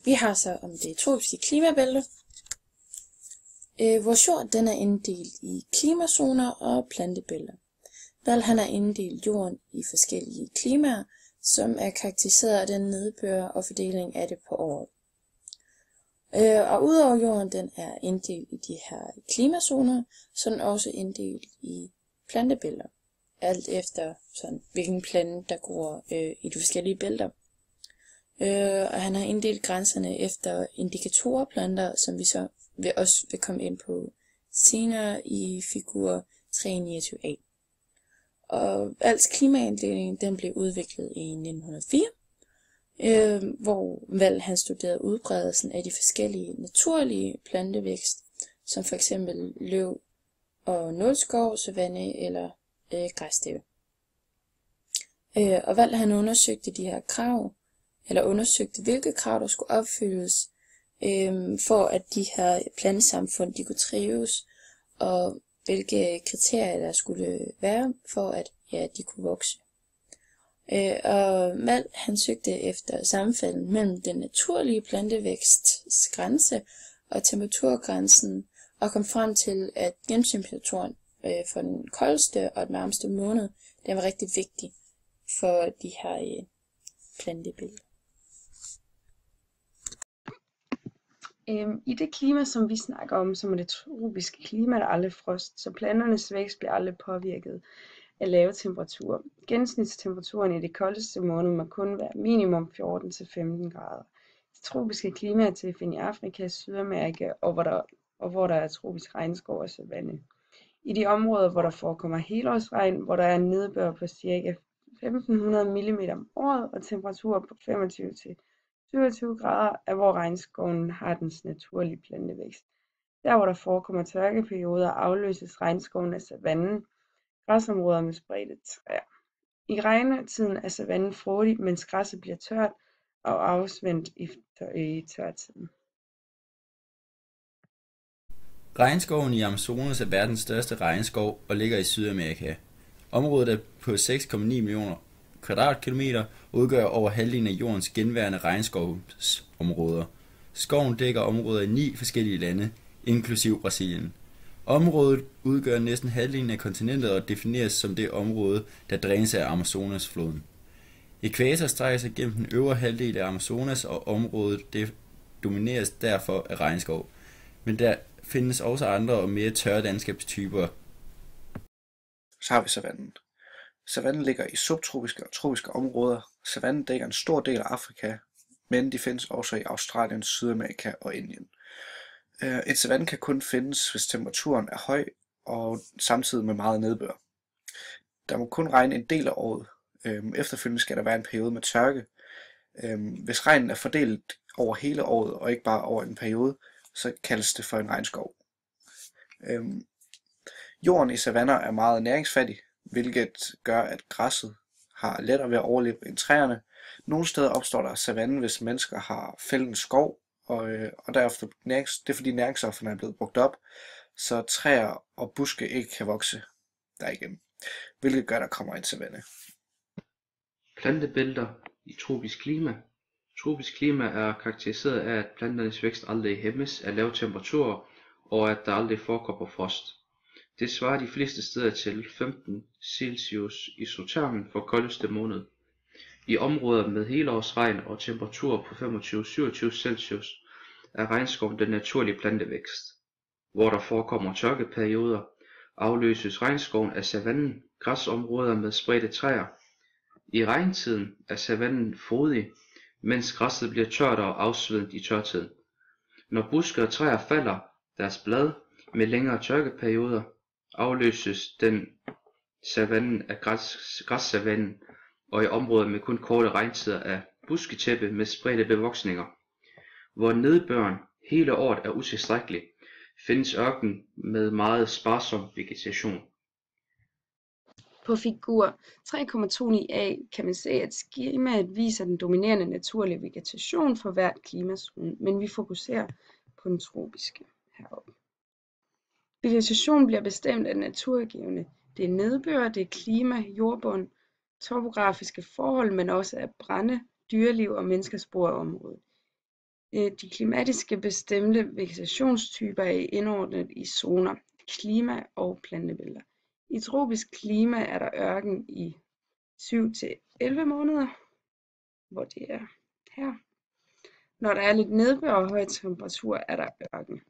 Vi har så om det tropiske klimabælte. Vores jord den er inddelt i klimazoner og plantebælter. Val han har inddelt jorden i forskellige klimaer, som er karakteriseret af den nedbør og fordeling af det på året. Og udover jorden den er inddelt i de her klimazoner, så er den også inddelt i plantebælter, alt efter sådan, hvilken plante der går i de forskellige bælter. Og han har inddelt grænserne efter indikatorplanter, som vi så også vil komme ind på senere i figur 329a. Og Vals klimainddeling den blev udviklet i 1904, hvor Val han studerede udbredelsen af de forskellige naturlige plantevækst, som for eksempel løv og nålskov, savanne eller græssteppe. Og Val han undersøgte de her krav, eller undersøgte hvilke krav der skulle opfyldes, for at de her plantesamfund de kunne trives, og hvilke kriterier der skulle være for at de kunne vokse. Og Val han søgte efter sammenfaldet mellem den naturlige plantevæksts grænse og temperaturgrænsen, og kom frem til, at gennemtemperaturen for den koldeste og den varmeste måned, den var rigtig vigtig for de her plantebilleder. I det klima, som vi snakker om, som er det tropiske klima, der er aldrig frost, så planternes vækst bliver aldrig påvirket af lave temperaturer. Gennemsnitstemperaturen i de koldeste måneder må kun være minimum 14-15 grader. Det tropiske klima er til at finde i Afrika, Sydamerika og hvor der er tropisk regnskov og savanne. I de områder, hvor der forekommer helårsregn, hvor der er en nedbør på ca. 1500 mm om året og temperaturer på 25-27 grader, er hvor regnskoven har dens naturlige plantevækst. Der hvor der forekommer tørkeperioder, afløses regnskoven af savannen, græsområder med spredte træer. I regnetiden er savannen frodig, mens græsset bliver tørt og afsvendt i tørtiden. Regnskoven i Amazonas er verdens største regnskov og ligger i Sydamerika. Området er på 6,9 millioner kvadratkilometer og udgør over halvdelen af jordens genværende regnskovsområder. Skoven dækker områder i 9 forskellige lande, inklusiv Brasilien. Området udgør næsten halvdelen af kontinentet og defineres som det område, der drænes af Amazonasfloden. Ækvator strækker sig gennem den øvre halvdel af Amazonas, og området domineres derfor af regnskov. Men der findes også andre og mere tørre landskabstyper. Så har vi savannen. Savannen ligger i subtropiske og tropiske områder. Savannen dækker en stor del af Afrika, men de findes også i Australien, Sydamerika og Indien. Et savanne kan kun findes, hvis temperaturen er høj og samtidig med meget nedbør. Der må kun regne en del af året. Efterfølgende skal der være en periode med tørke. Hvis regnen er fordelt over hele året og ikke bare over en periode, så kaldes det for en regnskov. Jorden i savanner er meget næringsfattig, hvilket gør, at græsset har lettere ved at overleve end træerne. Nogle steder opstår der savanne, hvis mennesker har fældet en skov, og derefter det er fordi næringsstofferne er blevet brugt op, så træer og buske ikke kan vokse der igen, hvilket gør, at der kommer en savanne. Plantebælter i tropisk klima. Tropisk klima er karakteriseret af, at planternes vækst aldrig hæmmes af lave temperaturer, og at der aldrig forekommer frost. Det svarer de fleste steder til 15 Celsius isotermen for koldeste måned. I områder med helårsregn og temperaturer på 25-27 Celsius er regnskoven den naturlige plantevækst. Hvor der forekommer tørkeperioder, afløses regnskoven af savannen, græsområder med spredte træer. I regntiden er savannen frodig, mens græsset bliver tørt og afsvedet i tørtiden. Når buske og træer falder deres blad med længere tørkeperioder, afløses den savannen af græssavannen, og i områder med kun korte regntider af busketæppe med spredte bevoksninger. Hvor nedbøren hele året er utilstrækkelig, findes ørken med meget sparsom vegetation. På figur 3,29a kan man se, at skemaet viser den dominerende naturlige vegetation for hvert klimazone, men vi fokuserer på den tropiske heroppe. Vegetation bliver bestemt af naturgivne. Det er nedbør, det er klima, jordbund, topografiske forhold, men også af brænde, dyreliv og menneskers brug af området. De klimatiske bestemte vegetationstyper er indordnet i zoner, klima og plantebælter. I tropisk klima er der ørken i 7-11 måneder, hvor det er her. Når der er lidt nedbør og høj temperatur, er der ørken.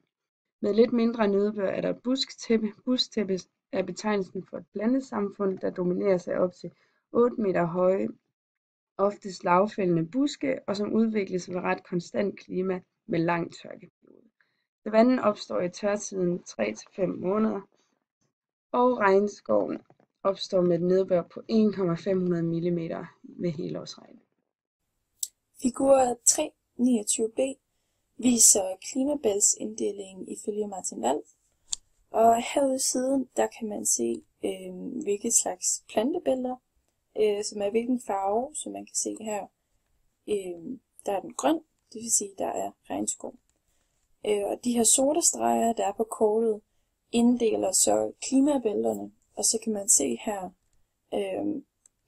Med lidt mindre nedbør er der busktæppe. Busktæppe er betegnelsen for et plantesamfund, der domineres af op til 8 meter høje, oftest lavfældende buske, og som udvikles ved ret konstant klima med lang tørkeperiode. Savannen opstår i tørtiden 3-5 måneder, og regnskoven opstår med et nedbør på 1,500 mm ved helårsregn. Figur 329b viser klimabæltsinddelingen ifølge Martin Wall. Og herude i siden, der kan man se, hvilke slags plantebælter, som er hvilken farve, som man kan se her. Der er den grøn, det vil sige, der er regnskov. Og de her sorte streger, der er på kortet, inddeler så klimabælterne, og så kan man se her,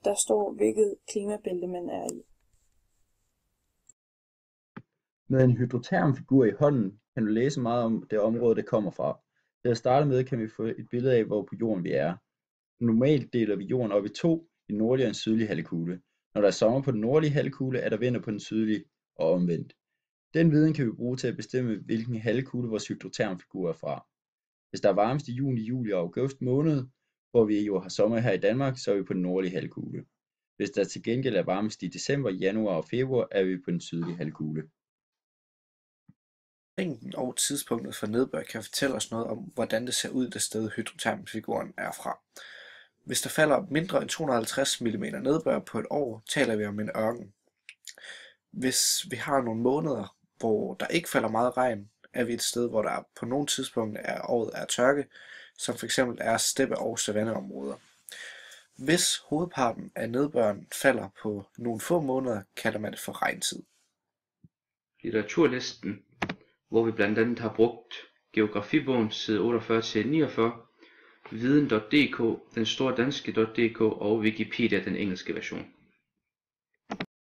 der står, hvilket klimabælte man er i. Med en hydrotermfigur i hånden kan du læse meget om det område, det kommer fra. Til at starte med kan vi få et billede af, hvor på jorden vi er. Normalt deler vi jorden op i to, en nordlig og en sydlig halvkugle. Når der er sommer på den nordlige halvkugle, er der vinter på den sydlige og omvendt. Den viden kan vi bruge til at bestemme, hvilken halvkugle vores hydrotermfigur er fra. Hvis der er varmest i juni, juli og august måned, hvor vi jo har sommer her i Danmark, så er vi på den nordlige halvkugle. Hvis der til gengæld er varmest i december, januar og februar, er vi på den sydlige halvkugle. Længden og tidspunktet for nedbør kan fortælle os noget om, hvordan det ser ud det sted hydrotermfiguren er fra. Hvis der falder mindre end 250 mm nedbør på et år, taler vi om en ørken. Hvis vi har nogle måneder, hvor der ikke falder meget regn, er vi et sted, hvor der på nogle tidspunkter af året er tørke, som f.eks. er steppe- og savanneområder. Hvis hovedparten af nedbøren falder på nogle få måneder, kalder man det for regntid. Litteraturlisten, hvor vi blandt andet har brugt Geografibogen side 48-49, Viden.dk, Den Store Danske.dk og Wikipedia, den engelske version.